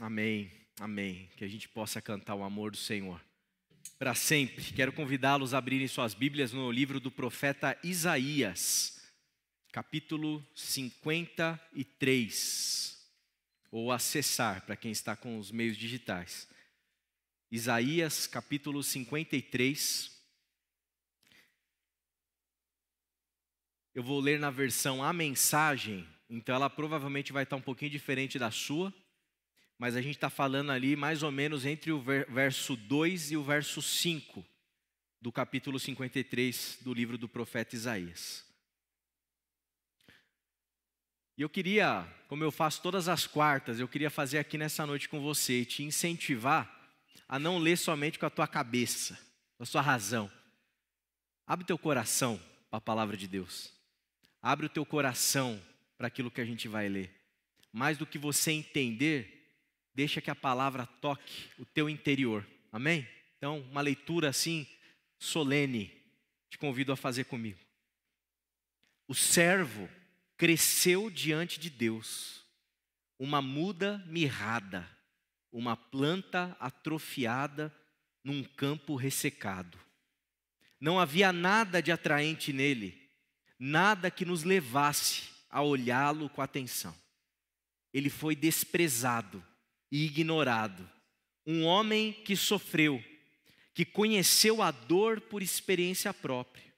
Amém, amém. Que a gente possa cantar o amor do Senhor para sempre. Quero convidá-los a abrirem suas Bíblias no livro do profeta Isaías, capítulo 53, ou acessar para quem está com os meios digitais. Isaías, capítulo 53. Eu vou ler na versão A Mensagem, então ela provavelmente vai estar um pouquinho diferente da sua. Mas a gente está falando ali mais ou menos entre o verso 2 e o verso 5 do capítulo 53 do livro do profeta Isaías. E eu queria, como eu faço todas as quartas, eu queria fazer aqui nessa noite com você e te incentivar a não ler somente com a tua cabeça, com a sua razão. Abre teu coração para a palavra de Deus. Abre o teu coração para aquilo que a gente vai ler. Mais do que você entender, deixa que a palavra toque o teu interior, amém? Então, uma leitura assim, solene, te convido a fazer comigo. O servo cresceu diante de Deus, uma muda mirrada, uma planta atrofiada num campo ressecado. Não havia nada de atraente nele, nada que nos levasse a olhá-lo com atenção. Ele foi desprezado e ignorado, um homem que sofreu, que conheceu a dor por experiência própria.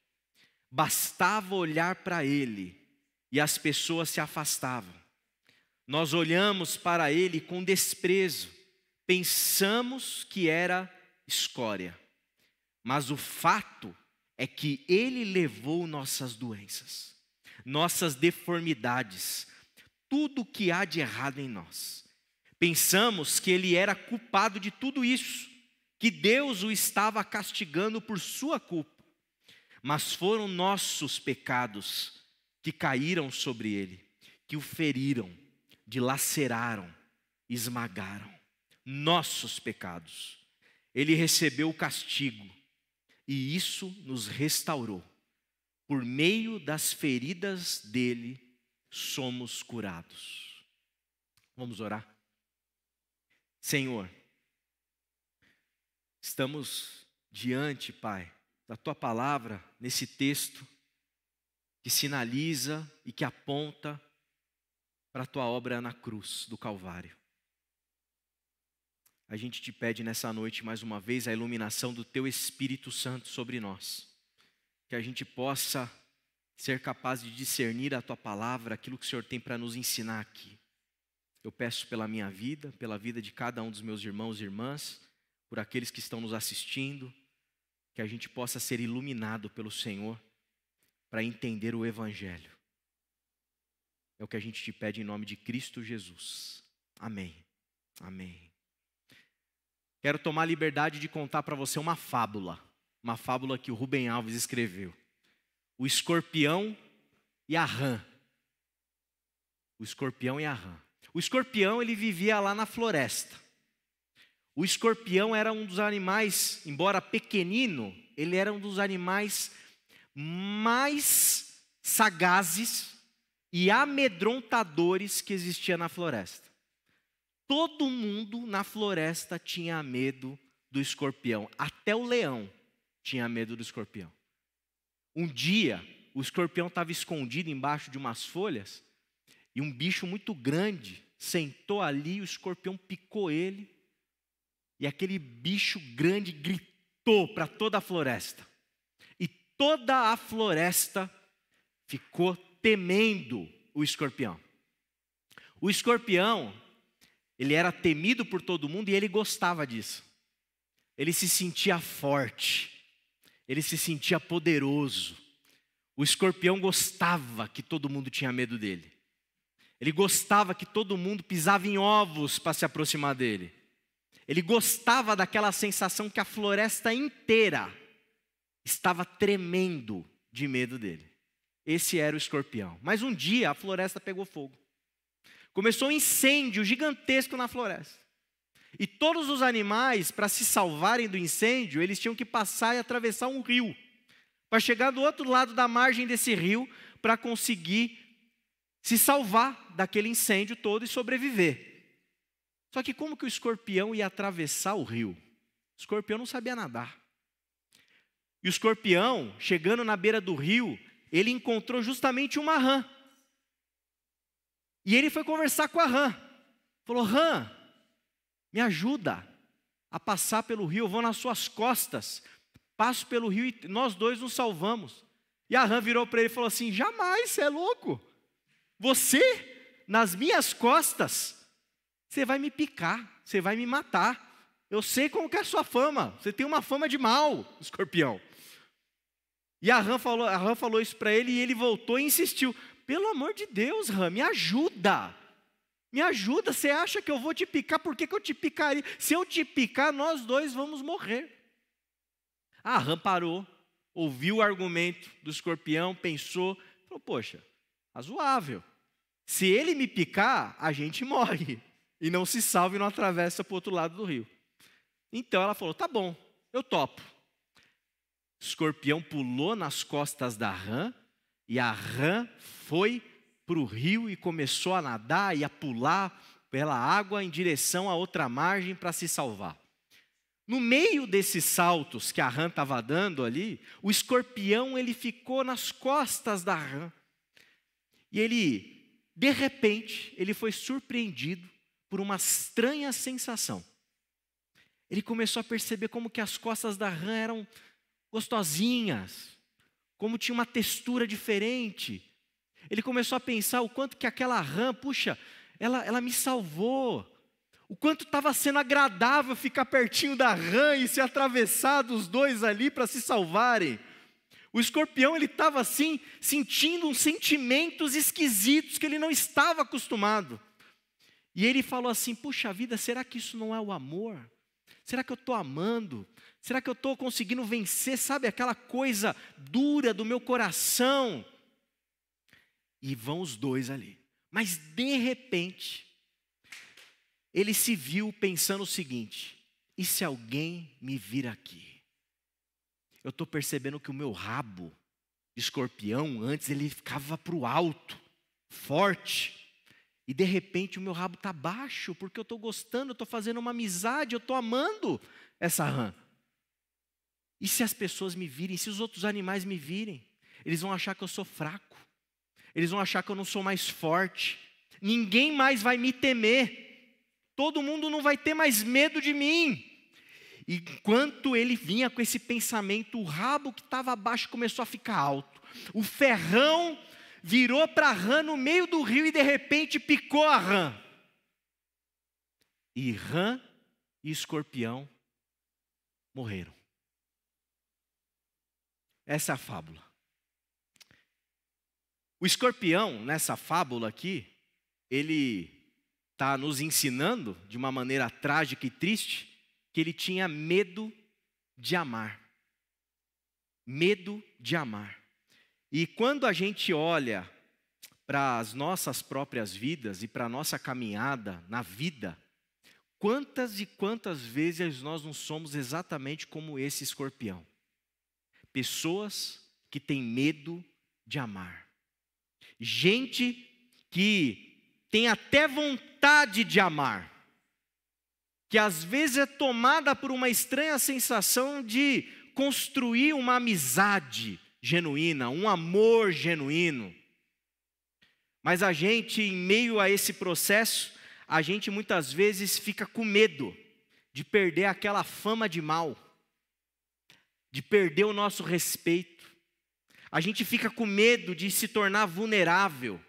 Bastava olhar para ele e as pessoas se afastavam. Nós olhamos para ele com desprezo, pensamos que era escória. Mas o fato é que ele levou nossas doenças, nossas deformidades, tudo o que há de errado em nós. Pensamos que ele era culpado de tudo isso, que Deus o estava castigando por sua culpa. Mas foram nossos pecados que caíram sobre ele, que o feriram, dilaceraram, esmagaram. Nossos pecados. Ele recebeu o castigo e isso nos restaurou. Por meio das feridas dele, somos curados. Vamos orar? Senhor, estamos diante, Pai, da Tua palavra, nesse texto que sinaliza e que aponta para a Tua obra na cruz do Calvário. A gente te pede nessa noite, mais uma vez, a iluminação do Teu Espírito Santo sobre nós. Que a gente possa ser capaz de discernir a Tua palavra, aquilo que o Senhor tem para nos ensinar aqui. Eu peço pela minha vida, pela vida de cada um dos meus irmãos e irmãs, por aqueles que estão nos assistindo, que a gente possa ser iluminado pelo Senhor para entender o Evangelho. É o que a gente te pede em nome de Cristo Jesus. Amém. Amém. Quero tomar a liberdade de contar para você uma fábula que o Rubem Alves escreveu. O escorpião e a rã. O escorpião e a rã. O escorpião, ele vivia lá na floresta. O escorpião era um dos animais, embora pequenino, ele era um dos animais mais sagazes e amedrontadores que existia na floresta. Todo mundo na floresta tinha medo do escorpião. Até o leão tinha medo do escorpião. Um dia, o escorpião estava escondido embaixo de umas folhas e um bicho muito grande sentou ali, o escorpião picou ele e aquele bicho grande gritou para toda a floresta. E toda a floresta ficou temendo o escorpião. O escorpião, ele era temido por todo mundo e ele gostava disso. Ele se sentia forte, ele se sentia poderoso. O escorpião gostava que todo mundo tinha medo dele. Ele gostava que todo mundo pisava em ovos para se aproximar dele. Ele gostava daquela sensação que a floresta inteira estava tremendo de medo dele. Esse era o escorpião. Mas um dia a floresta pegou fogo. Começou um incêndio gigantesco na floresta. E todos os animais, para se salvarem do incêndio, eles tinham que passar e atravessar um rio, para chegar do outro lado da margem desse rio, para conseguir se salvar daquele incêndio todo e sobreviver. Só que como que o escorpião ia atravessar o rio? O escorpião não sabia nadar. E o escorpião, chegando na beira do rio, ele encontrou justamente uma rã. E ele foi conversar com a rã. Falou: rã, me ajuda a passar pelo rio, eu vou nas suas costas. Passo pelo rio e nós dois nos salvamos. E a rã virou para ele e falou assim: jamais, você é louco. Você, nas minhas costas, você vai me picar, você vai me matar. Eu sei como que é a sua fama, você tem uma fama de mal, escorpião. E a rã falou isso para ele e ele voltou e insistiu: pelo amor de Deus, rã, me ajuda. Me ajuda, você acha que eu vou te picar? Por que eu te picaria? Se eu te picar, nós dois vamos morrer. A rã parou, ouviu o argumento do escorpião, pensou, falou: poxa, razoável. Se ele me picar, a gente morre. E não se salva e não atravessa para o outro lado do rio. Então ela falou: tá bom, eu topo. O escorpião pulou nas costas da rã, e a rã foi para o rio e começou a nadar e a pular pela água em direção à outra margem para se salvar. No meio desses saltos que a rã estava dando ali, o escorpião ele ficou nas costas da rã. E ele, de repente, ele foi surpreendido por uma estranha sensação. Ele começou a perceber como que as costas da rã eram gostosinhas, como tinha uma textura diferente. Ele começou a pensar o quanto que aquela rã, puxa, ela me salvou. O quanto estava sendo agradável ficar pertinho da rã e se atravessar dos dois ali para se salvarem. O escorpião, ele estava assim, sentindo uns sentimentos esquisitos que ele não estava acostumado. E ele falou assim: puxa vida, será que isso não é o amor? Será que eu estou amando? Será que eu estou conseguindo vencer, sabe, aquela coisa dura do meu coração? E vão os dois ali. Mas de repente, ele se viu pensando o seguinte: e se alguém me vir aqui? Eu estou percebendo que o meu rabo de escorpião, antes ele ficava para o alto, forte. E de repente o meu rabo está baixo, porque eu estou gostando, eu estou fazendo uma amizade, eu estou amando essa rã. E se as pessoas me virem, se os outros animais me virem, eles vão achar que eu sou fraco. Eles vão achar que eu não sou mais forte. Ninguém mais vai me temer. Todo mundo não vai ter mais medo de mim. E enquanto ele vinha com esse pensamento, o rabo que estava abaixo começou a ficar alto. O ferrão virou para a rã no meio do rio e de repente picou a rã. E rã e escorpião morreram. Essa é a fábula. O escorpião, nessa fábula aqui, ele está nos ensinando, de uma maneira trágica e triste, que ele tinha medo de amar. Medo de amar. E quando a gente olha para as nossas próprias vidas e para a nossa caminhada na vida, quantas e quantas vezes nós não somos exatamente como esse escorpião? Pessoas que têm medo de amar. Gente que tem até vontade de amar, que às vezes é tomada por uma estranha sensação de construir uma amizade genuína, um amor genuíno. Mas a gente, em meio a esse processo, a gente muitas vezes fica com medo de perder aquela fama de mal, de perder o nosso respeito. A gente fica com medo de se tornar vulnerável.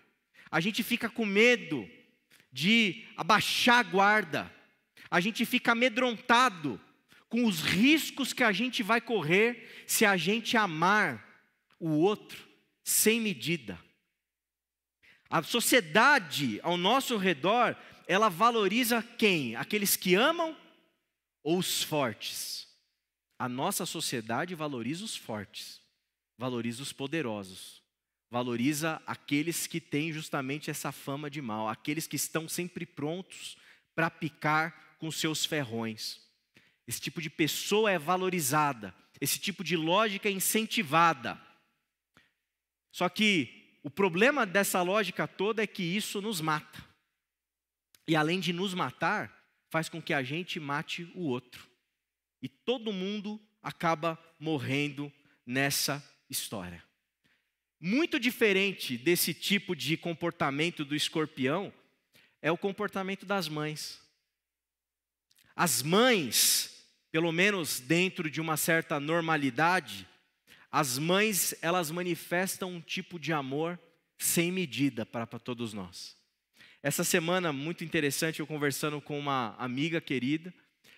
A gente fica com medo de abaixar a guarda. A gente fica amedrontado com os riscos que a gente vai correr se a gente amar o outro sem medida. A sociedade ao nosso redor, ela valoriza quem? Aqueles que amam ou os fortes? A nossa sociedade valoriza os fortes, valoriza os poderosos, valoriza aqueles que têm justamente essa fama de mal, aqueles que estão sempre prontos para picar com seus ferrões. Esse tipo de pessoa é valorizada, esse tipo de lógica é incentivada. Só que o problema dessa lógica toda é que isso nos mata. E além de nos matar, faz com que a gente mate o outro. E todo mundo acaba morrendo nessa história. Muito diferente desse tipo de comportamento do escorpião é o comportamento das mães. As mães, pelo menos dentro de uma certa normalidade, as mães, elas manifestam um tipo de amor sem medida para todos nós. Essa semana, muito interessante, eu conversando com uma amiga querida,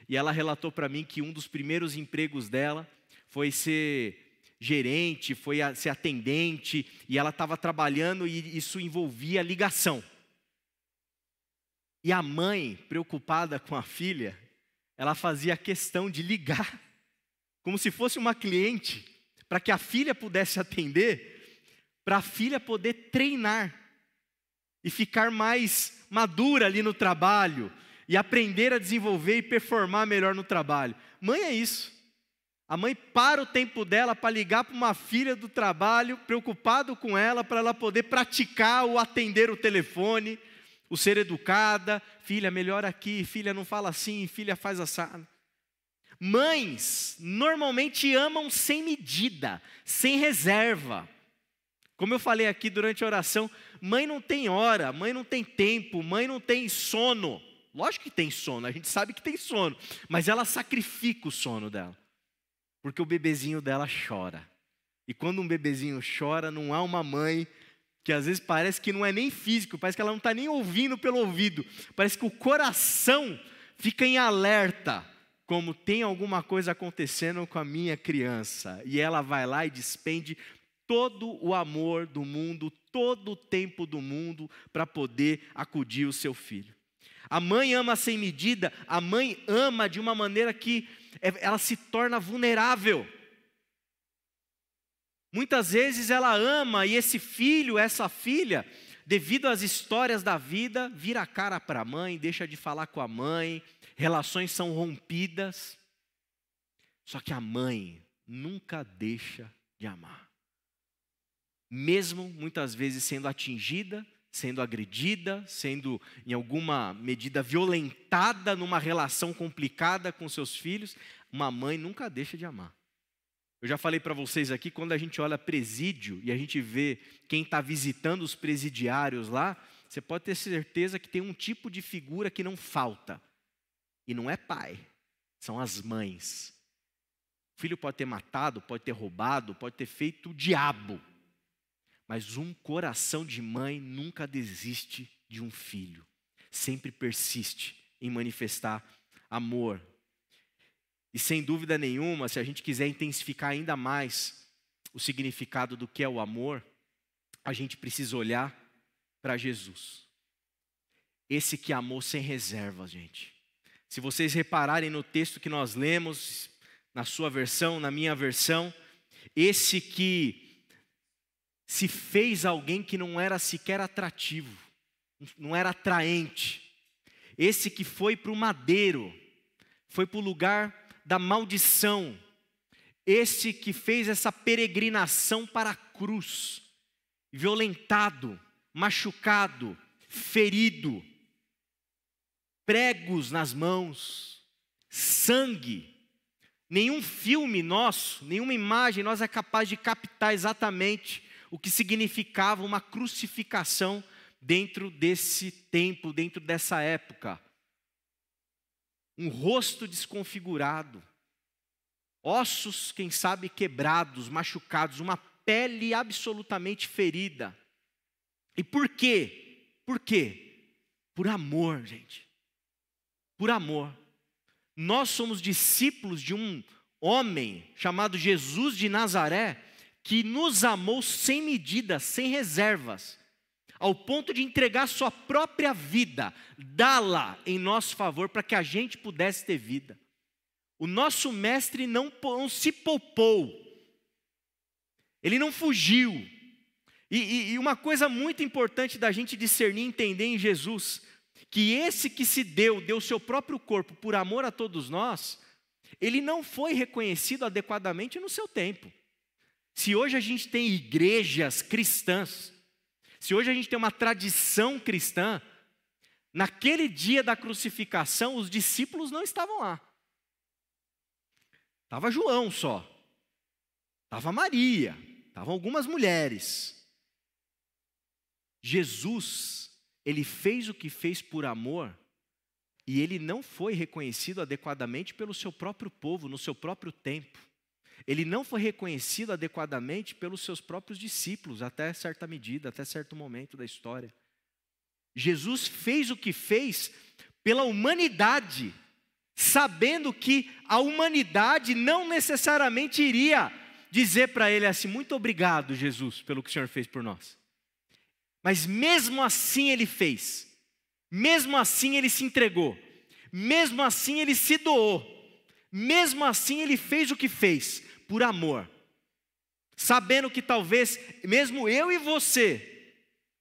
e ela relatou para mim que um dos primeiros empregos dela foi ser gerente, foi ser atendente, e ela estava trabalhando e isso envolvia ligação. E a mãe, preocupada com a filha, ela fazia questão de ligar, como se fosse uma cliente, para que a filha pudesse atender, para a filha poder treinar e ficar mais madura ali no trabalho, e aprender a desenvolver e performar melhor no trabalho. Mãe é isso. A mãe para o tempo dela para ligar para uma filha do trabalho, preocupado com ela, para ela poder praticar o atender o telefone, o ser educada. Filha, melhor aqui, filha, não fala assim, filha, faz assado. Mães normalmente amam sem medida, sem reserva. Como eu falei aqui durante a oração, mãe não tem hora, mãe não tem tempo, mãe não tem sono. Lógico que tem sono, a gente sabe que tem sono, mas ela sacrifica o sono dela, porque o bebezinho dela chora. E quando um bebezinho chora, não há uma mãe que às vezes parece que não é nem físico, parece que ela não está nem ouvindo pelo ouvido, parece que o coração fica em alerta, como tem alguma coisa acontecendo com a minha criança, e ela vai lá e despende todo o amor do mundo, todo o tempo do mundo para poder acudir o seu filho. A mãe ama sem medida, a mãe ama de uma maneira que ela se torna vulnerável. Muitas vezes ela ama e esse filho, essa filha, devido às histórias da vida, vira a cara para a mãe, deixa de falar com a mãe, relações são rompidas. Só que a mãe nunca deixa de amar. Mesmo muitas vezes sendo atingida, sendo agredida, sendo em alguma medida violentada numa relação complicada com seus filhos, uma mãe nunca deixa de amar. Eu já falei para vocês aqui, quando a gente olha presídio e a gente vê quem está visitando os presidiários lá, você pode ter certeza que tem um tipo de figura que não falta. E não é pai, são as mães. O filho pode ter matado, pode ter roubado, pode ter feito o diabo. Mas um coração de mãe nunca desiste de um filho. Sempre persiste em manifestar amor. E sem dúvida nenhuma, se a gente quiser intensificar ainda mais o significado do que é o amor, a gente precisa olhar para Jesus. Esse que amou sem reserva, gente. Se vocês repararem no texto que nós lemos, na sua versão, na minha versão, esse que se fez alguém que não era sequer atrativo, não era atraente. Esse que foi para o madeiro, foi para o lugar da maldição. Esse que fez essa peregrinação para a cruz, violentado, machucado, ferido, pregos nas mãos, sangue. Nenhum filme nosso, nenhuma imagem nossa é capaz de captar exatamente o que significava uma crucificação dentro desse tempo, dentro dessa época. Um rosto desconfigurado, ossos, quem sabe, quebrados, machucados, uma pele absolutamente ferida. E por quê? Por quê? Por amor, gente. Por amor. Nós somos discípulos de um homem chamado Jesus de Nazaré, que nos amou sem medida, sem reservas, ao ponto de entregar sua própria vida, dá-la em nosso favor para que a gente pudesse ter vida. O nosso mestre não se poupou, ele não fugiu. E uma coisa muito importante da gente discernir e entender em Jesus, que esse que se deu seu próprio corpo por amor a todos nós, ele não foi reconhecido adequadamente no seu tempo. Se hoje a gente tem igrejas cristãs, se hoje a gente tem uma tradição cristã, Naquele dia da crucificação, os discípulos não estavam lá. Estava João só. Estava Maria. Estavam algumas mulheres. Jesus, ele fez o que fez por amor, e ele não foi reconhecido adequadamente pelo seu próprio povo, no seu próprio tempo. Ele não foi reconhecido adequadamente pelos seus próprios discípulos, até certa medida, até certo momento da história. Jesus fez o que fez pela humanidade, sabendo que a humanidade não necessariamente iria dizer para ele assim: muito obrigado, Jesus, pelo que o Senhor fez por nós. Mas mesmo assim ele fez, mesmo assim ele se entregou, mesmo assim ele se doou, mesmo assim ele fez o que fez, por amor. Sabendo que talvez, mesmo eu e você,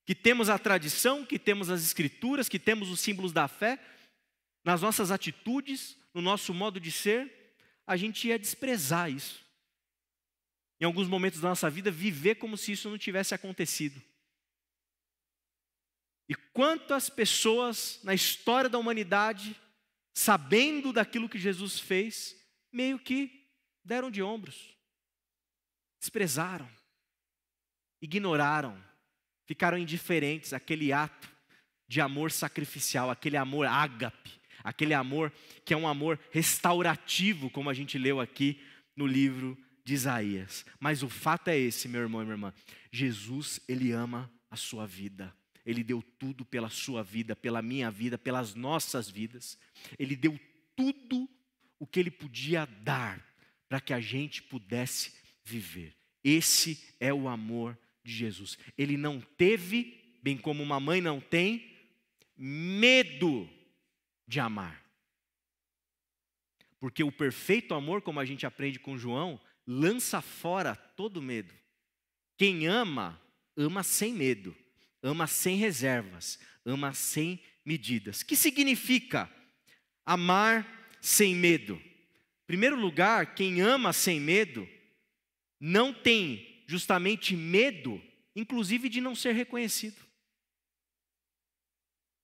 que temos a tradição, que temos as escrituras, que temos os símbolos da fé, nas nossas atitudes, no nosso modo de ser, a gente ia desprezar isso. Em alguns momentos da nossa vida, viver como se isso não tivesse acontecido. E quantas pessoas na história da humanidade, sabendo daquilo que Jesus fez, meio que deram de ombros, desprezaram, ignoraram, ficaram indiferentes àquele ato de amor sacrificial, aquele amor ágape, aquele amor que é um amor restaurativo, como a gente leu aqui no livro de Isaías. Mas o fato é esse, meu irmão e minha irmã: Jesus, ele ama a sua vida. Ele deu tudo pela sua vida, pela minha vida, pelas nossas vidas. Ele deu tudo o que ele podia dar para que a gente pudesse viver. Esse é o amor de Jesus. Ele não teve, bem como uma mãe não tem, medo de amar. Porque o perfeito amor, como a gente aprende com João, lança fora todo medo. Quem ama, ama sem medo. Ama sem reservas, ama sem medidas. O que significa amar sem medo? Em primeiro lugar, quem ama sem medo, não tem justamente medo, inclusive de não ser reconhecido.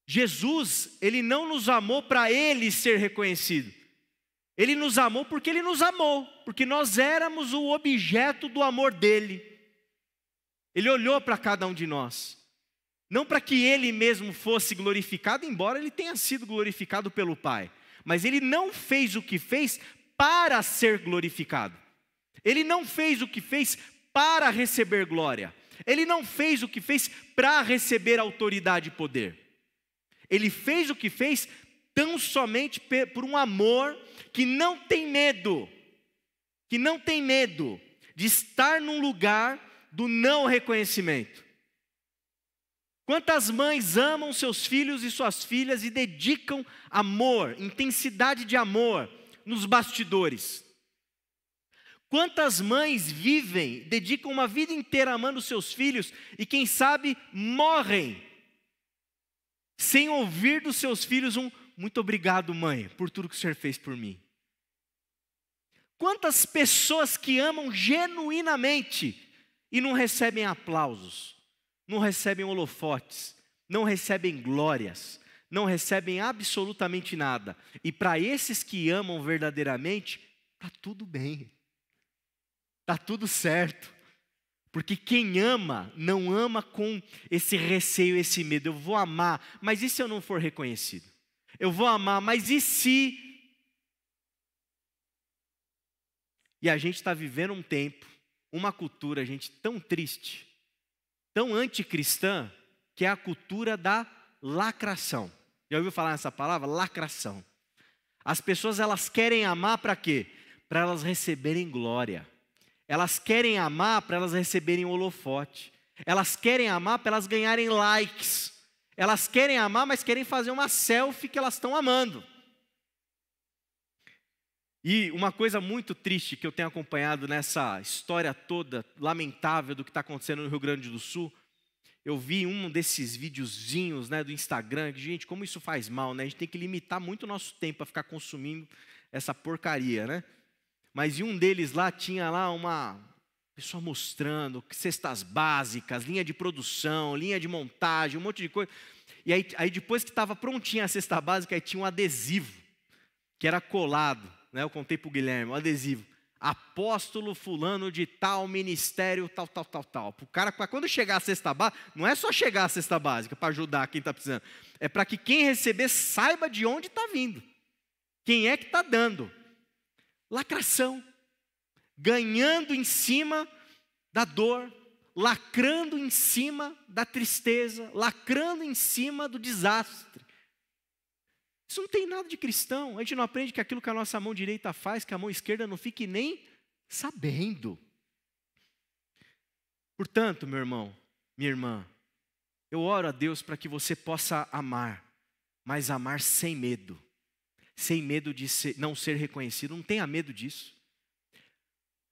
Jesus, ele não nos amou para ele ser reconhecido. Ele nos amou porque ele nos amou, porque nós éramos o objeto do amor dele. Ele olhou para cada um de nós. Não para que ele mesmo fosse glorificado, embora ele tenha sido glorificado pelo Pai. Mas ele não fez o que fez para ser glorificado. Ele não fez o que fez para receber glória. Ele não fez o que fez para receber autoridade e poder. Ele fez o que fez tão somente por um amor que não tem medo. Que não tem medo de estar num lugar do não reconhecimento. Quantas mães amam seus filhos e suas filhas e dedicam amor, intensidade de amor nos bastidores? Quantas mães vivem, dedicam uma vida inteira amando seus filhos e quem sabe morrem sem ouvir dos seus filhos um muito obrigado, mãe, por tudo que o Senhor fez por mim? Quantas pessoas que amam genuinamente e não recebem aplausos? Não recebem holofotes, não recebem glórias, não recebem absolutamente nada. E para esses que amam verdadeiramente, está tudo bem, está tudo certo. Porque quem ama, não ama com esse receio, esse medo. Eu vou amar, mas e se eu não for reconhecido? Eu vou amar, mas e se? E a gente está vivendo um tempo, uma cultura, gente, tão triste, tão anticristã, que é a cultura da lacração. Já ouviu falar nessa palavra? Lacração. As pessoas, elas querem amar para quê? Para elas receberem glória. Elas querem amar para elas receberem holofote. Elas querem amar para elas ganharem likes. Elas querem amar, mas querem fazer uma selfie que elas estão amando. E uma coisa muito triste que eu tenho acompanhado nessa história toda, lamentável do que está acontecendo no Rio Grande do Sul, eu vi um desses videozinhos, né, do Instagram, que, gente, como isso faz mal, né? A gente tem que limitar muito o nosso tempo para ficar consumindo essa porcaria, né? Mas em um deles lá, tinha lá uma pessoa mostrando cestas básicas, linha de produção, linha de montagem, um monte de coisa. E aí depois que estava prontinha a cesta básica, aí tinha um adesivo, que era colado, né? Eu contei para o Guilherme, um adesivo. Apóstolo fulano de tal, ministério, tal. O cara, quando chegar a cesta básica, não é só chegar a cesta básica para ajudar quem está precisando. É para que quem receber saiba de onde está vindo. Quem é que está dando. Lacração. Ganhando em cima da dor. Lacrando em cima da tristeza. Lacrando em cima do desastre. Isso não tem nada de cristão. A gente não aprende que aquilo que a nossa mão direita faz, que a mão esquerda não fique nem sabendo. Portanto, meu irmão, minha irmã, eu oro a Deus para que você possa amar, mas amar sem medo. Sem medo de não ser reconhecido. Não tenha medo disso.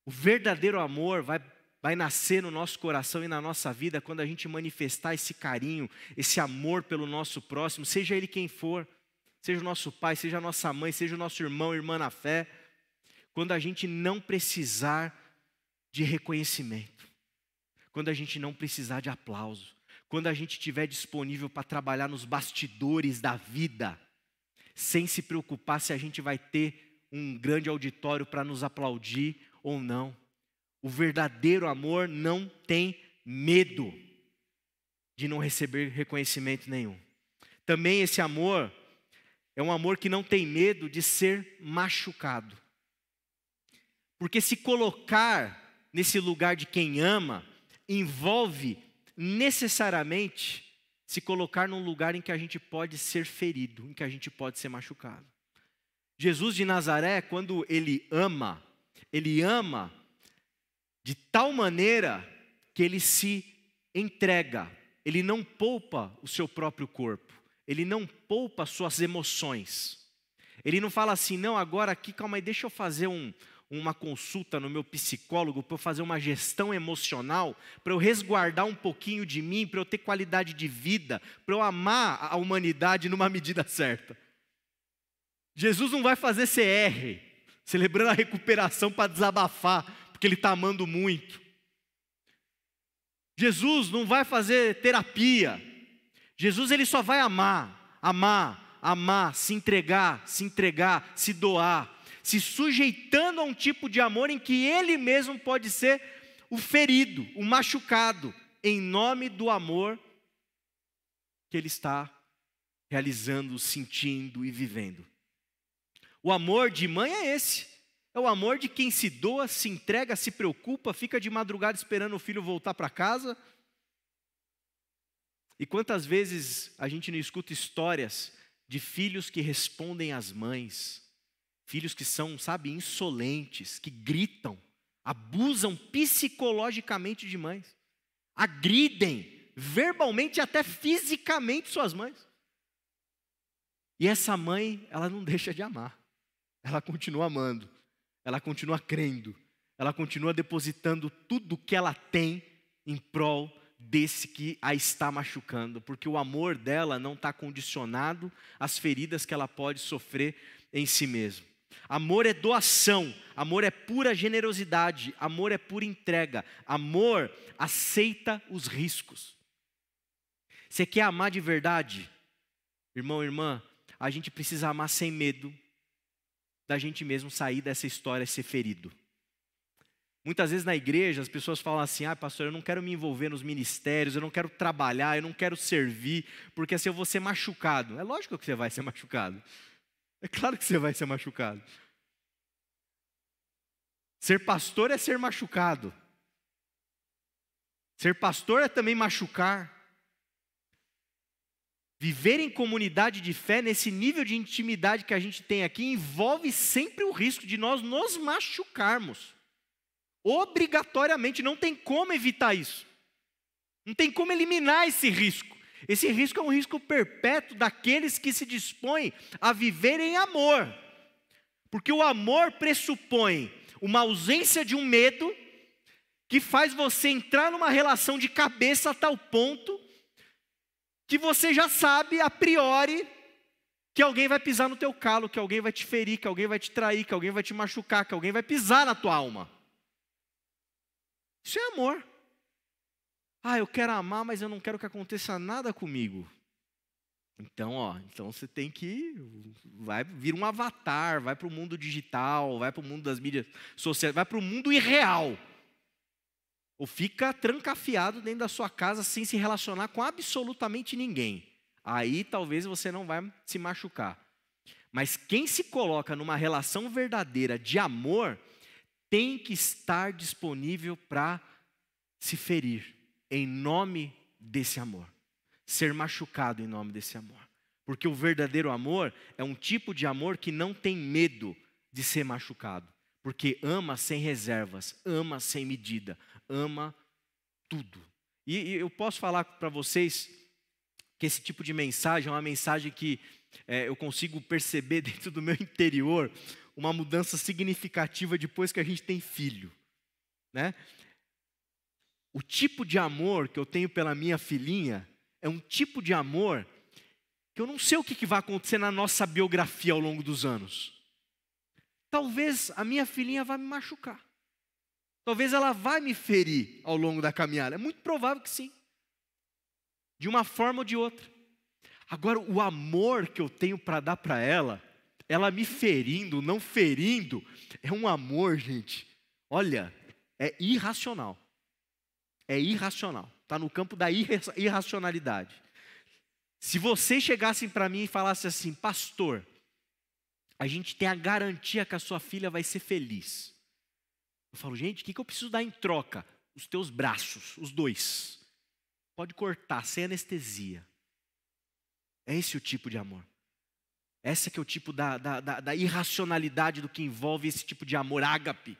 O verdadeiro amor vai nascer no nosso coração e na nossa vida quando a gente manifestar esse carinho, esse amor pelo nosso próximo, seja ele quem for. Seja o nosso pai, seja a nossa mãe, seja o nosso irmão, irmã na fé. Quando a gente não precisar de reconhecimento. Quando a gente não precisar de aplauso. Quando a gente estiver disponível para trabalhar nos bastidores da vida. Sem se preocupar se a gente vai ter um grande auditório para nos aplaudir ou não. O verdadeiro amor não tem medo de não receber reconhecimento nenhum. Também esse amor é um amor que não tem medo de ser machucado. Porque se colocar nesse lugar de quem ama, envolve necessariamente se colocar num lugar em que a gente pode ser ferido, em que a gente pode ser machucado. Jesus de Nazaré, quando ele ama de tal maneira que ele se entrega, ele não poupa o seu próprio corpo. Ele não poupa suas emoções. Ele não fala assim, não, agora aqui, calma aí, deixa eu fazer uma consulta no meu psicólogo, para eu fazer uma gestão emocional, para eu resguardar um pouquinho de mim, para eu ter qualidade de vida, para eu amar a humanidade numa medida certa. Jesus não vai fazer CR, celebrando a recuperação para desabafar, porque ele está amando muito. Jesus não vai fazer terapia. Jesus ele só vai amar, se entregar, se doar, se sujeitando a um tipo de amor em que ele mesmo pode ser o ferido, o machucado, em nome do amor que ele está realizando, sentindo e vivendo. O amor de mãe é esse, é o amor de quem se doa, se entrega, se preocupa, fica de madrugada esperando o filho voltar para casa. E quantas vezes a gente não escuta histórias de filhos que respondem às mães, filhos que são, insolentes, que gritam, abusam psicologicamente de mães, agridem verbalmente e até fisicamente suas mães. E essa mãe, ela não deixa de amar, ela continua amando, ela continua crendo, ela continua depositando tudo que ela tem em prol desse que a está machucando, porque o amor dela não está condicionado às feridas que ela pode sofrer em si mesma. Amor é doação, amor é pura generosidade, amor é pura entrega, amor aceita os riscos. Você quer amar de verdade? Irmão, irmã, a gente precisa amar sem medo da gente mesmo sair dessa história e ser ferido. Muitas vezes na igreja as pessoas falam assim, pastor, eu não quero me envolver nos ministérios, eu não quero trabalhar, eu não quero servir, porque assim eu vou ser machucado. É lógico que você vai ser machucado. É claro que você vai ser machucado. Ser pastor é ser machucado. Ser pastor é também machucar. Viver em comunidade de fé, nesse nível de intimidade que a gente tem aqui, envolve sempre o risco de nós nos machucarmos. Obrigatoriamente, não tem como evitar isso. Não tem como eliminar esse risco. Esse risco é um risco perpétuo daqueles que se dispõem a viver em amor. Porque o amor pressupõe uma ausência de um medo que faz você entrar numa relação de cabeça a tal ponto que você já sabe a priori que alguém vai pisar no teu calo, que alguém vai te ferir, que alguém vai te trair, que alguém vai te machucar, que alguém vai pisar na tua alma. Isso é amor. Eu quero amar, mas eu não quero que aconteça nada comigo. Então você tem que, vai vir um avatar, vai para o mundo digital, vai para o mundo das mídias sociais, vai para o mundo irreal. Ou fica trancafiado dentro da sua casa sem se relacionar com absolutamente ninguém. Aí talvez você não vai se machucar. Mas quem se coloca numa relação verdadeira de amor, tem que estar disponível para se ferir em nome desse amor. Ser machucado em nome desse amor. Porque o verdadeiro amor é um tipo de amor que não tem medo de ser machucado. Porque ama sem reservas, ama sem medida, ama tudo. E eu posso falar para vocês que esse tipo de mensagem é uma mensagem que eu consigo perceber dentro do meu interior uma mudança significativa depois que a gente tem filho, né? O tipo de amor que eu tenho pela minha filhinha é um tipo de amor que eu não sei o que vai acontecer na nossa biografia ao longo dos anos. Talvez a minha filhinha vá me machucar. Talvez ela vá me ferir ao longo da caminhada. É muito provável que sim. De uma forma ou de outra. Agora, o amor que eu tenho para dar para ela me ferindo, não ferindo, é um amor, gente. Olha, é irracional. É irracional. Está no campo da irracionalidade. Se vocês chegassem para mim e falassem assim, pastor, a gente tem a garantia que a sua filha vai ser feliz. Eu falo, gente, o que eu preciso dar em troca? Os teus braços, os dois. Pode cortar, sem anestesia. É esse o tipo de amor. Esse que é o tipo da irracionalidade do que envolve esse tipo de amor ágape.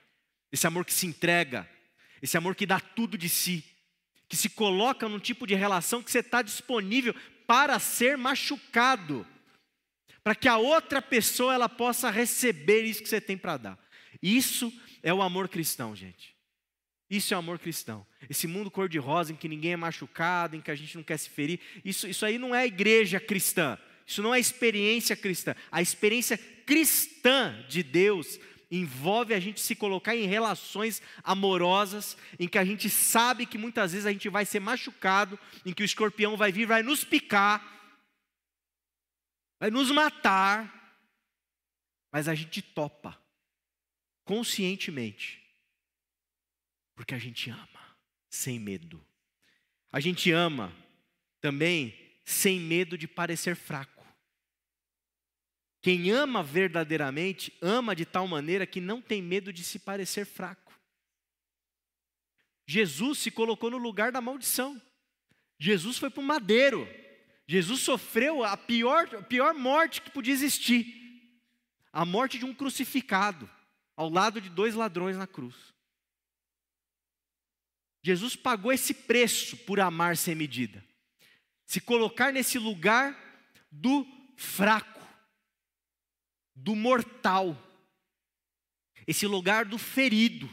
Esse amor que se entrega. Esse amor que dá tudo de si. Que se coloca num tipo de relação que você está disponível para ser machucado. Para que a outra pessoa ela possa receber isso que você tem para dar. Isso é o amor cristão, gente. Isso é o amor cristão. Esse mundo cor-de-rosa em que ninguém é machucado, em que a gente não quer se ferir. Isso aí não é a igreja cristã. Isso não é a experiência cristã. A experiência cristã de Deus envolve a gente se colocar em relações amorosas, em que a gente sabe que muitas vezes a gente vai ser machucado, em que o escorpião vai vir, vai nos picar, vai nos matar, mas a gente topa, conscientemente, porque a gente ama, sem medo. A gente ama também sem medo de parecer fraco. Quem ama verdadeiramente, ama de tal maneira que não tem medo de se parecer fraco. Jesus se colocou no lugar da maldição. Jesus foi para o madeiro. Jesus sofreu a pior morte que podia existir. A morte de um crucificado, ao lado de 2 ladrões na cruz. Jesus pagou esse preço por amar sem medida. Se colocar nesse lugar do fraco, do mortal, esse lugar do ferido,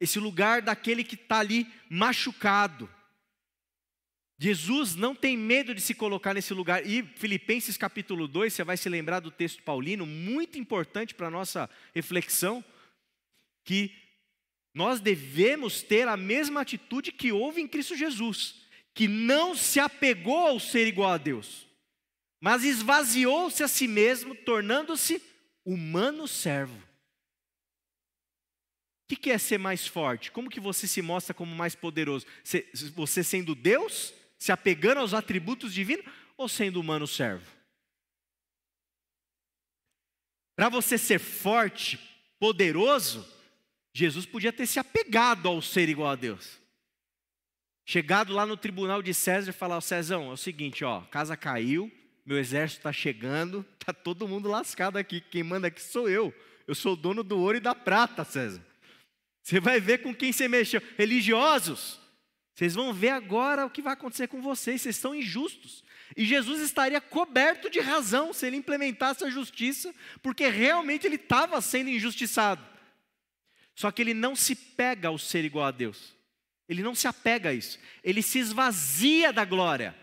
esse lugar daquele que está ali machucado. Jesus não tem medo de se colocar nesse lugar. E Filipenses capítulo 2, você vai se lembrar do texto paulino, muito importante para a nossa reflexão, que nós devemos ter a mesma atitude que houve em Cristo Jesus, que não se apegou ao ser igual a Deus, mas esvaziou-se a si mesmo, tornando-se humano servo. O que é ser mais forte? Como que você se mostra como mais poderoso? Você sendo Deus, se apegando aos atributos divinos, ou sendo humano servo? Para você ser forte, poderoso, Jesus podia ter se apegado ao ser igual a Deus. Chegado lá no tribunal de César e falar, Cezão, é o seguinte, ó, casa caiu, meu exército está chegando, está todo mundo lascado aqui, quem manda aqui sou eu sou o dono do ouro e da prata, César. Você vai ver com quem você mexeu. Religiosos, vocês vão ver agora o que vai acontecer com vocês são injustos. E Jesus estaria coberto de razão se ele implementasse a justiça, porque realmente ele estava sendo injustiçado. Só que ele não se pega ao ser igual a Deus. Ele não se apega a isso. Ele se esvazia da glória.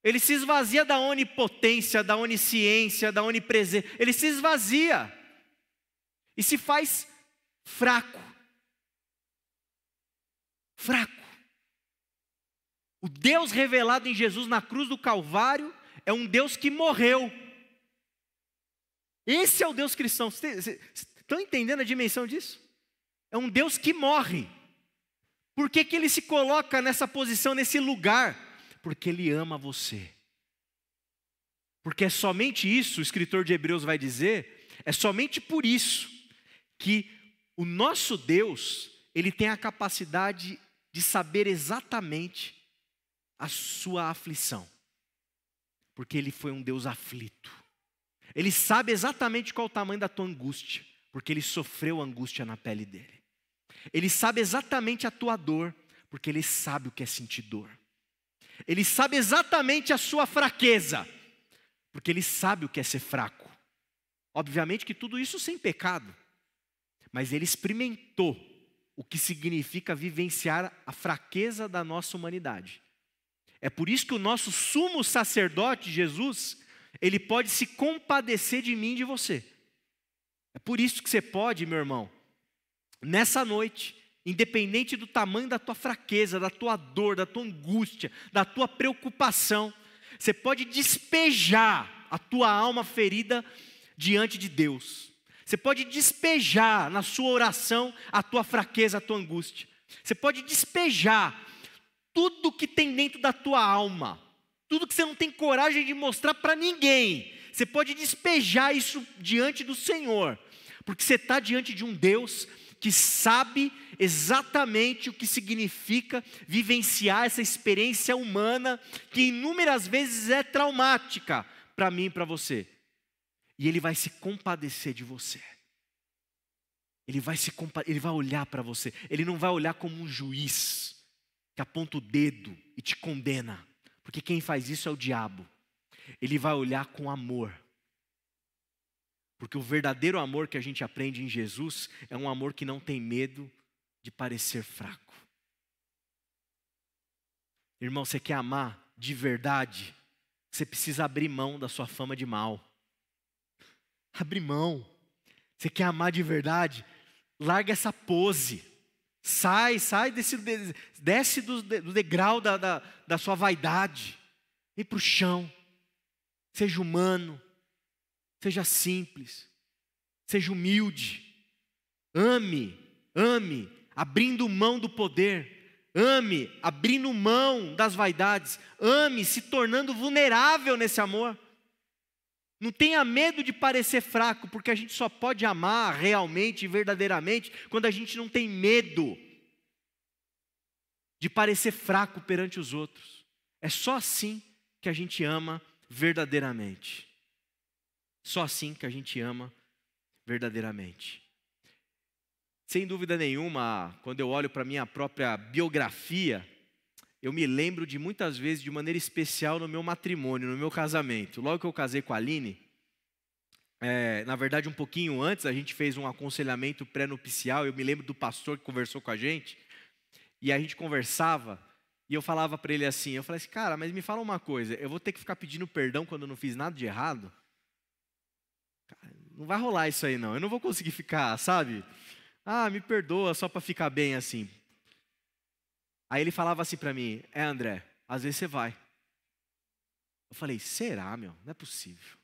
Ele se esvazia da onipotência, da onisciência, da onipresença. Ele se esvazia. E se faz fraco. Fraco. O Deus revelado em Jesus na cruz do Calvário é um Deus que morreu. Esse é o Deus cristão. Vocês estão entendendo a dimensão disso? É um Deus que morre. Por que Ele se coloca nessa posição, nesse lugar? Porque Ele ama você. Porque é somente isso, o escritor de Hebreus vai dizer, é somente por isso que o nosso Deus, Ele tem a capacidade de saber exatamente a sua aflição. Porque Ele foi um Deus aflito. Ele sabe exatamente qual o tamanho da tua angústia, porque Ele sofreu angústia na pele dele. Ele sabe exatamente a tua dor, porque Ele sabe o que é sentir dor. Ele sabe exatamente a sua fraqueza, porque Ele sabe o que é ser fraco. Obviamente que tudo isso sem pecado, mas Ele experimentou o que significa vivenciar a fraqueza da nossa humanidade. É por isso que o nosso sumo sacerdote, Jesus, Ele pode se compadecer de mim e de você. É por isso que você pode, meu irmão, nessa noite, independente do tamanho da tua fraqueza, da tua dor, da tua angústia, da tua preocupação, você pode despejar a tua alma ferida diante de Deus. Você pode despejar na sua oração a tua fraqueza, a tua angústia. Você pode despejar tudo que tem dentro da tua alma, tudo que você não tem coragem de mostrar para ninguém. Você pode despejar isso diante do Senhor, porque você está diante de um Deus que sabe exatamente o que significa vivenciar essa experiência humana, que inúmeras vezes é traumática para mim e para você. E Ele vai se compadecer de você. Ele vai olhar para você. Ele não vai olhar como um juiz que aponta o dedo e te condena, porque quem faz isso é o diabo. Ele vai olhar com amor. Porque o verdadeiro amor que a gente aprende em Jesus é um amor que não tem medo de parecer fraco. Irmão, você quer amar de verdade? Você precisa abrir mão da sua fama de mal. Abre mão. Você quer amar de verdade? Larga essa pose. Desce do degrau da sua vaidade. Vem para o chão. Seja humano. Seja simples. Seja humilde. Ame, abrindo mão do poder. Ame, abrindo mão das vaidades. Ame, se tornando vulnerável nesse amor. Não tenha medo de parecer fraco, porque a gente só pode amar realmente e verdadeiramente quando a gente não tem medo de parecer fraco perante os outros. É só assim que a gente ama verdadeiramente. Só assim que a gente ama verdadeiramente. Sem dúvida nenhuma, quando eu olho para a minha própria biografia, eu me lembro de muitas vezes, de maneira especial, no meu matrimônio, no meu casamento. Logo que eu casei com a Aline, na verdade um pouquinho antes, a gente fez um aconselhamento pré-nupcial. Eu me lembro do pastor que conversou com a gente, e a gente conversava, e eu falava para ele assim, eu falei assim, cara, mas me fala uma coisa, eu vou ter que ficar pedindo perdão quando eu não fiz nada de errado? Cara, não vai rolar isso aí não, eu não vou conseguir ficar, sabe? Me perdoa só para ficar bem assim. Aí ele falava assim para mim, André, às vezes você vai. Eu falei, será, meu? Não é possível.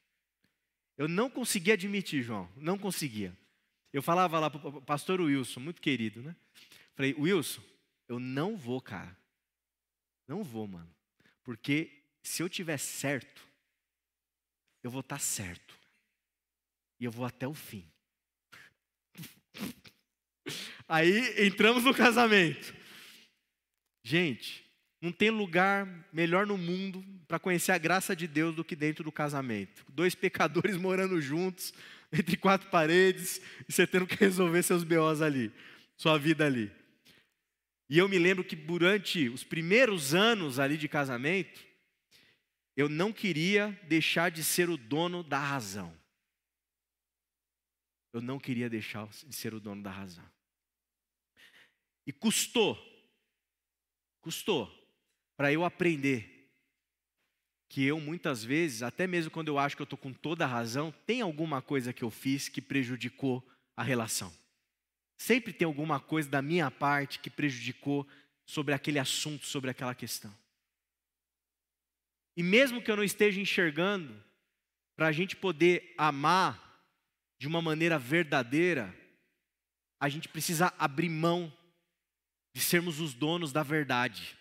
Eu não conseguia admitir, João, não conseguia. Eu falava lá para o pastor Wilson, muito querido, né? Falei, Wilson, eu não vou, cara. Não vou, mano. Porque se eu tiver certo, eu vou estar certo. E eu vou até o fim. Aí entramos no casamento. Gente, não tem lugar melhor no mundo para conhecer a graça de Deus do que dentro do casamento. 2 pecadores morando juntos, entre 4 paredes, e você tendo que resolver seus BOs ali, sua vida ali. E eu me lembro que durante os primeiros anos ali de casamento, eu não queria deixar de ser o dono da razão. Eu não queria deixar de ser o dono da razão. E custou para eu aprender que eu muitas vezes, até mesmo quando eu acho que eu estou com toda a razão, tem alguma coisa que eu fiz que prejudicou a relação. Sempre tem alguma coisa da minha parte que prejudicou sobre aquele assunto, sobre aquela questão. E mesmo que eu não esteja enxergando, para a gente poder amar de uma maneira verdadeira, a gente precisa abrir mão de sermos os donos da verdade.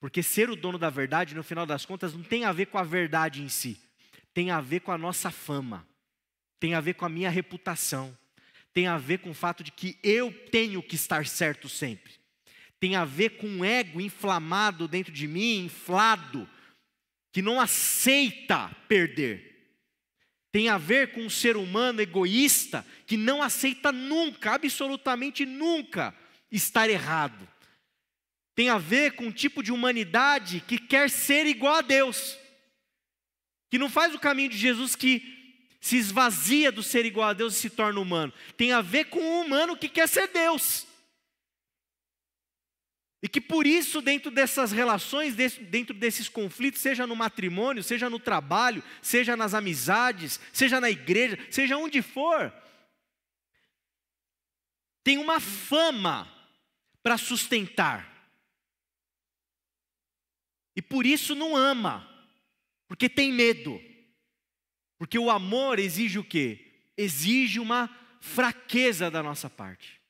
Porque ser o dono da verdade, no final das contas, não tem a ver com a verdade em si. Tem a ver com a nossa fama. Tem a ver com a minha reputação. Tem a ver com o fato de que eu tenho que estar certo sempre. Tem a ver com um ego inflamado dentro de mim, inflado, que não aceita perder. Tem a ver com um ser humano egoísta, que não aceita nunca, absolutamente nunca, estar errado. Tem a ver com um tipo de humanidade que quer ser igual a Deus. Que não faz o caminho de Jesus, que se esvazia do ser igual a Deus e se torna humano. Tem a ver com um humano que quer ser Deus. E que por isso, dentro dessas relações, dentro desses conflitos, seja no matrimônio, seja no trabalho, seja nas amizades, seja na igreja, seja onde for, tem uma fama para sustentar. E por isso não ama, porque tem medo. Porque o amor exige o quê? Exige uma fraqueza da nossa parte.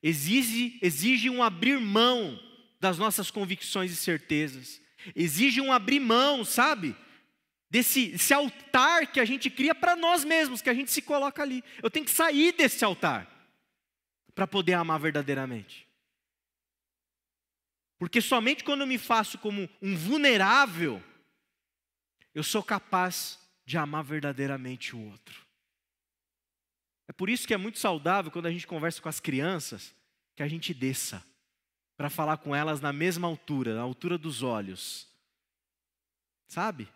Exige um abrir mão das nossas convicções e certezas. Exige um abrir mão, sabe? Desse altar que a gente cria para nós mesmos, que a gente se coloca ali. Eu tenho que sair desse altar para poder amar verdadeiramente. Porque somente quando eu me faço como um vulnerável, eu sou capaz de amar verdadeiramente o outro. É por isso que é muito saudável quando a gente conversa com as crianças, que a gente desça para falar com elas na mesma altura, na altura dos olhos. Sabe?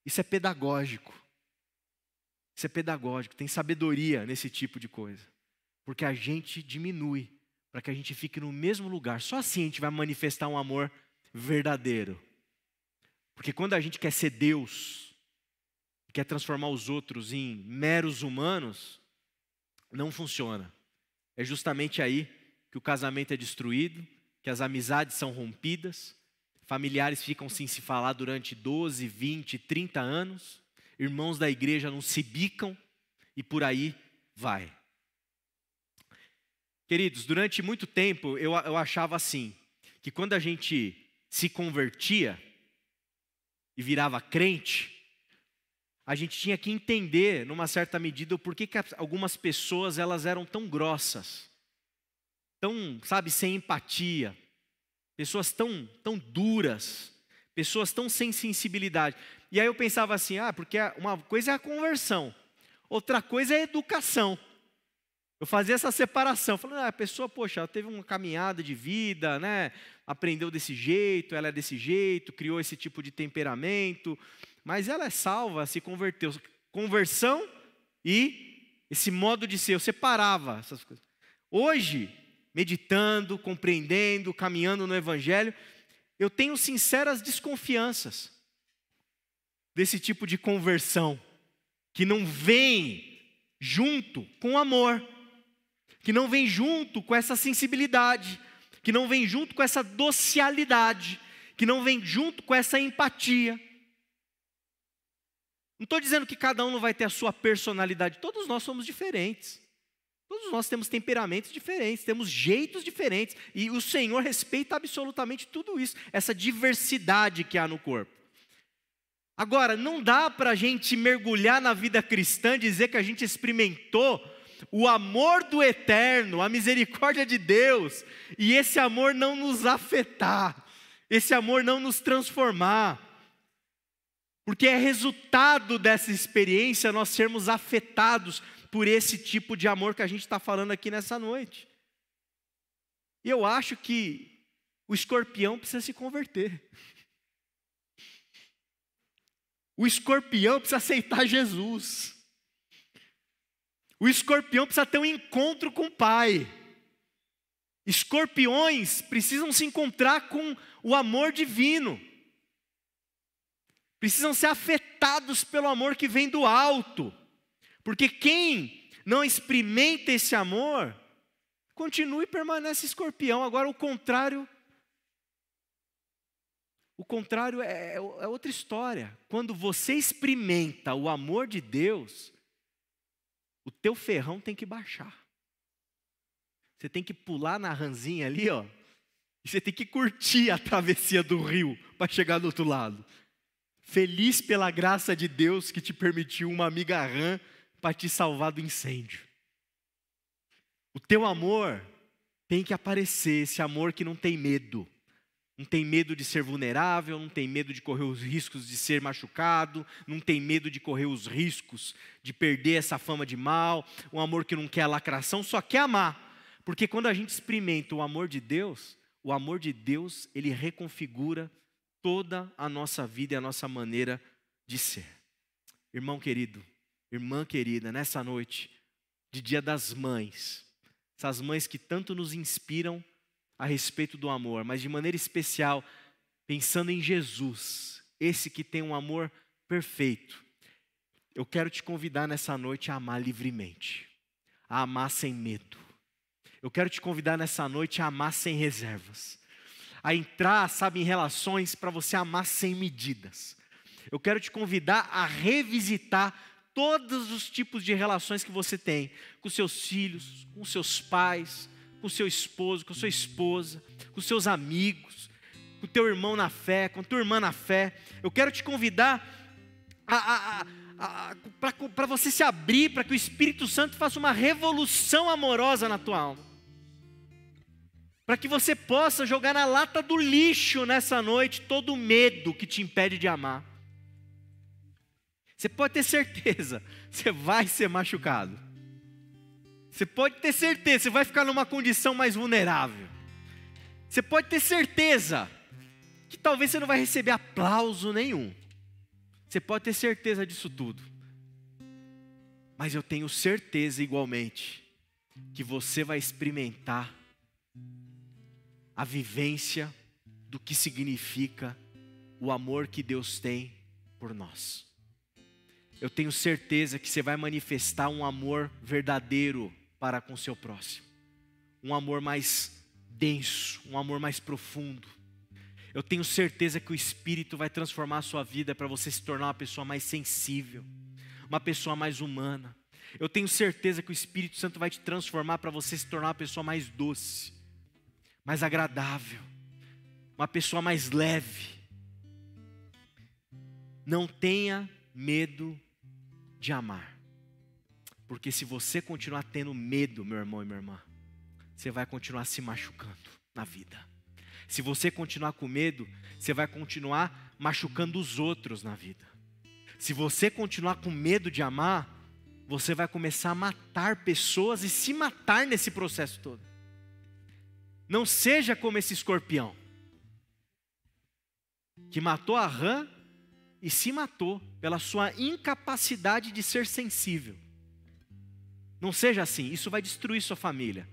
Isso é pedagógico. Isso é pedagógico, tem sabedoria nesse tipo de coisa. Porque a gente diminui para que a gente fique no mesmo lugar. Só assim a gente vai manifestar um amor verdadeiro. Porque quando a gente quer ser Deus, quer transformar os outros em meros humanos, não funciona. É justamente aí que o casamento é destruído, que as amizades são rompidas, familiares ficam sem se falar durante 12, 20, 30 anos, irmãos da igreja não se bicam e por aí vai. Queridos, durante muito tempo eu achava assim, que quando a gente se convertia e virava crente, a gente tinha que entender, numa certa medida, o porquê que algumas pessoas elas eram tão grossas, tão, sabe, sem empatia, pessoas tão duras, pessoas tão sem sensibilidade. E aí eu pensava assim, porque uma coisa é a conversão, outra coisa é a educação. Eu fazia essa separação, falando, a pessoa, poxa, ela teve uma caminhada de vida, né? Aprendeu desse jeito, ela é desse jeito, criou esse tipo de temperamento, mas ela é salva, se converteu. Conversão e esse modo de ser, eu separava essas coisas. Hoje, meditando, compreendendo, caminhando no Evangelho, eu tenho sinceras desconfianças desse tipo de conversão, que não vem junto com amor, que não vem junto com essa sensibilidade, que não vem junto com essa docilidade, que não vem junto com essa empatia. Não estou dizendo que cada um não vai ter a sua personalidade, todos nós somos diferentes. Todos nós temos temperamentos diferentes, temos jeitos diferentes, e o Senhor respeita absolutamente tudo isso, essa diversidade que há no corpo. Agora, não dá para a gente mergulhar na vida cristã e dizer que a gente experimentou o amor do eterno, a misericórdia de Deus, e esse amor não nos afetar, esse amor não nos transformar. Porque é resultado dessa experiência nós sermos afetados por esse tipo de amor que a gente está falando aqui nessa noite. E eu acho que o escorpião precisa se converter. O escorpião precisa aceitar Jesus. O escorpião precisa ter um encontro com o Pai. Escorpiões precisam se encontrar com o amor divino. Precisam ser afetados pelo amor que vem do alto. Porque quem não experimenta esse amor, continua e permanece escorpião. Agora o contrário O contrário é outra história. Quando você experimenta o amor de Deus, o teu ferrão tem que baixar. Você tem que pular na ranzinha ali, ó, e você tem que curtir a travessia do rio para chegar do outro lado. Feliz pela graça de Deus que te permitiu uma amiga rã para te salvar do incêndio. O teu amor tem que aparecer, esse amor que não tem medo. Não tem medo de ser vulnerável, não tem medo de correr os riscos de ser machucado, não tem medo de correr os riscos de perder essa fama de mal, um amor que não quer lacração, só quer amar. Porque quando a gente experimenta o amor de Deus, ele reconfigura toda a nossa vida e a nossa maneira de ser. Irmão querido, irmã querida, nessa noite de Dia das Mães, essas mães que tanto nos inspiram a respeito do amor, mas de maneira especial, pensando em Jesus, esse que tem um amor perfeito, eu quero te convidar nessa noite a amar livremente, a amar sem medo. Eu quero te convidar nessa noite a amar sem reservas, a entrar, sabe, em relações para você amar sem medidas. Eu quero te convidar a revisitar todos os tipos de relações que você tem, com seus filhos, com seus pais, com seu esposo, com sua esposa, com seus amigos, com teu irmão na fé, com tua irmã na fé. Eu quero te convidar para você se abrir, para que o Espírito Santo faça uma revolução amorosa na tua alma. Para que você possa jogar na lata do lixo nessa noite todo o medo que te impede de amar. Você pode ter certeza, você vai ser machucado. Você pode ter certeza, você vai ficar numa condição mais vulnerável. Você pode ter certeza que talvez você não vai receber aplauso nenhum. Você pode ter certeza disso tudo. Mas eu tenho certeza igualmente que você vai experimentar a vivência do que significa o amor que Deus tem por nós. Eu tenho certeza que você vai manifestar um amor verdadeiro para com o seu próximo. Um amor mais denso, um amor mais profundo. Eu tenho certeza que o Espírito vai transformar a sua vida para você se tornar uma pessoa mais sensível, uma pessoa mais humana. Eu tenho certeza que o Espírito Santo vai te transformar para você se tornar uma pessoa mais doce, mais agradável, uma pessoa mais leve. Não tenha medo de amar, porque se você continuar tendo medo, meu irmão e minha irmã, você vai continuar se machucando na vida. Se você continuar com medo, você vai continuar machucando os outros na vida. Se você continuar com medo de amar, você vai começar a matar pessoas e se matar nesse processo todo. Não seja como esse escorpião, que matou a rã e se matou pela sua incapacidade de ser sensível. Não seja assim, isso vai destruir sua família.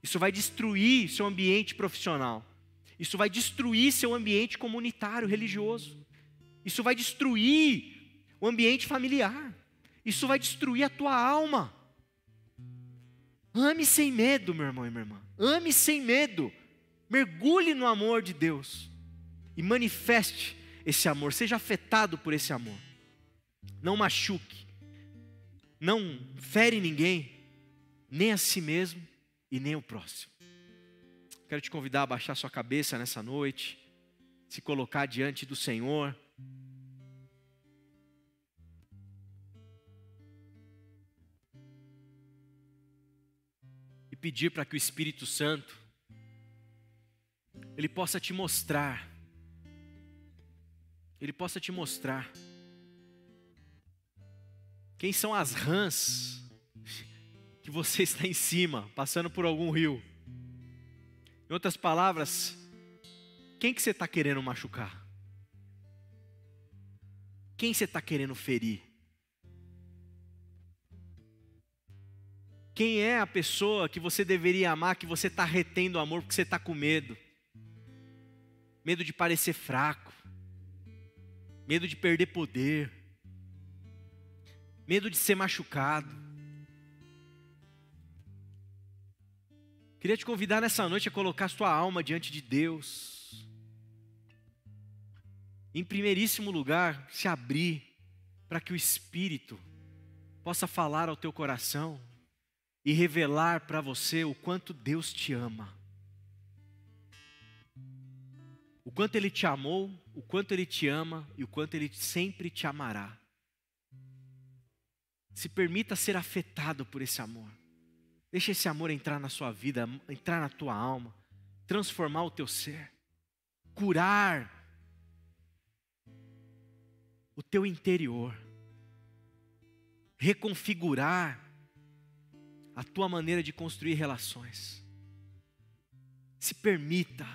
Isso vai destruir seu ambiente profissional. Isso vai destruir seu ambiente comunitário, religioso. Isso vai destruir o ambiente familiar. Isso vai destruir a tua alma. Ame sem medo, meu irmão e minha irmã. Ame sem medo. Mergulhe no amor de Deus e manifeste esse amor. Seja afetado por esse amor. Não machuque. Não fere ninguém, nem a si mesmo e nem o próximo. Quero te convidar a baixar sua cabeça nessa noite, se colocar diante do Senhor. E pedir para que o Espírito Santo, Ele possa te mostrar. Ele possa te mostrar quem são as rãs que você está em cima, passando por algum rio. Em outras palavras, quem que você está querendo machucar? Quem você está querendo ferir? Quem é a pessoa que você deveria amar, que você está retendo o amor porque você está com medo? Medo de parecer fraco, medo de perder poder, medo de ser machucado. Queria te convidar nessa noite a colocar a sua alma diante de Deus. Em primeiríssimo lugar, se abrir para que o Espírito possa falar ao teu coração e revelar para você o quanto Deus te ama. O quanto Ele te amou, o quanto Ele te ama e o quanto Ele sempre te amará. Se permita ser afetado por esse amor. Deixa esse amor entrar na sua vida, entrar na tua alma, transformar o teu ser, curar o teu interior, reconfigurar a tua maneira de construir relações. Se permita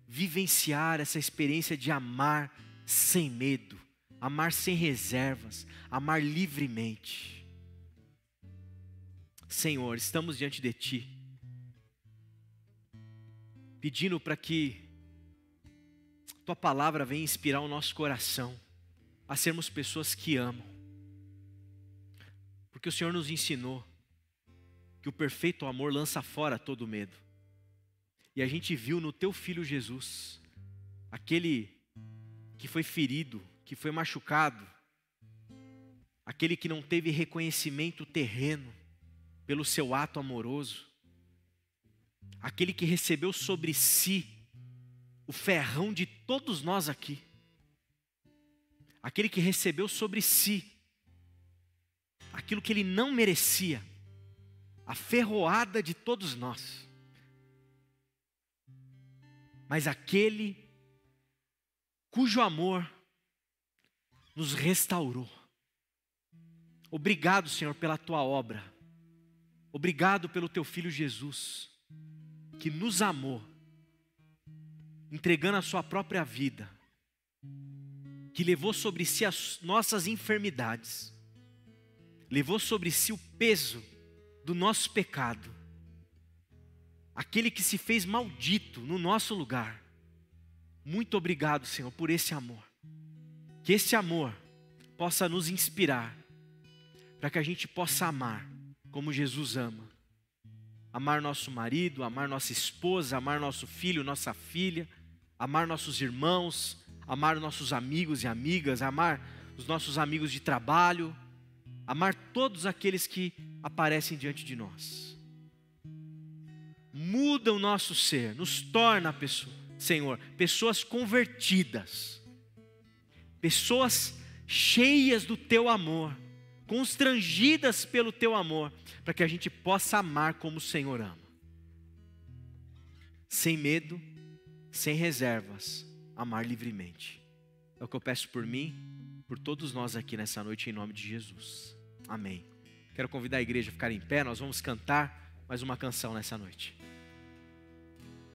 vivenciar essa experiência de amar sem medo, amar sem reservas, amar livremente. Senhor, estamos diante de Ti, pedindo para que Tua palavra venha inspirar o nosso coração a sermos pessoas que amam. Porque o Senhor nos ensinou que o perfeito amor lança fora todo medo. E a gente viu no Teu Filho Jesus, aquele que foi ferido, que foi machucado, aquele que não teve reconhecimento terreno pelo seu ato amoroso, aquele que recebeu sobre si o ferrão de todos nós aqui, aquele que recebeu sobre si aquilo que ele não merecia, a ferroada de todos nós, mas aquele cujo amor nos restaurou. Obrigado, Senhor, pela Tua obra. Obrigado pelo Teu Filho Jesus, que nos amou, entregando a Sua própria vida, que levou sobre si as nossas enfermidades, levou sobre si o peso do nosso pecado, aquele que se fez maldito no nosso lugar. Muito obrigado, Senhor, por esse amor. Que esse amor possa nos inspirar para que a gente possa amar como Jesus ama. Amar nosso marido, amar nossa esposa, amar nosso filho, nossa filha, amar nossos irmãos, amar nossos amigos e amigas, amar os nossos amigos de trabalho, amar todos aqueles que aparecem diante de nós. Muda o nosso ser, nos torna Senhor, pessoas convertidas, pessoas cheias do Teu amor, constrangidas pelo Teu amor, para que a gente possa amar como o Senhor ama. Sem medo, sem reservas, amar livremente. É o que eu peço por mim, por todos nós aqui nessa noite, em nome de Jesus. Amém. Quero convidar a igreja a ficar em pé, nós vamos cantar mais uma canção nessa noite.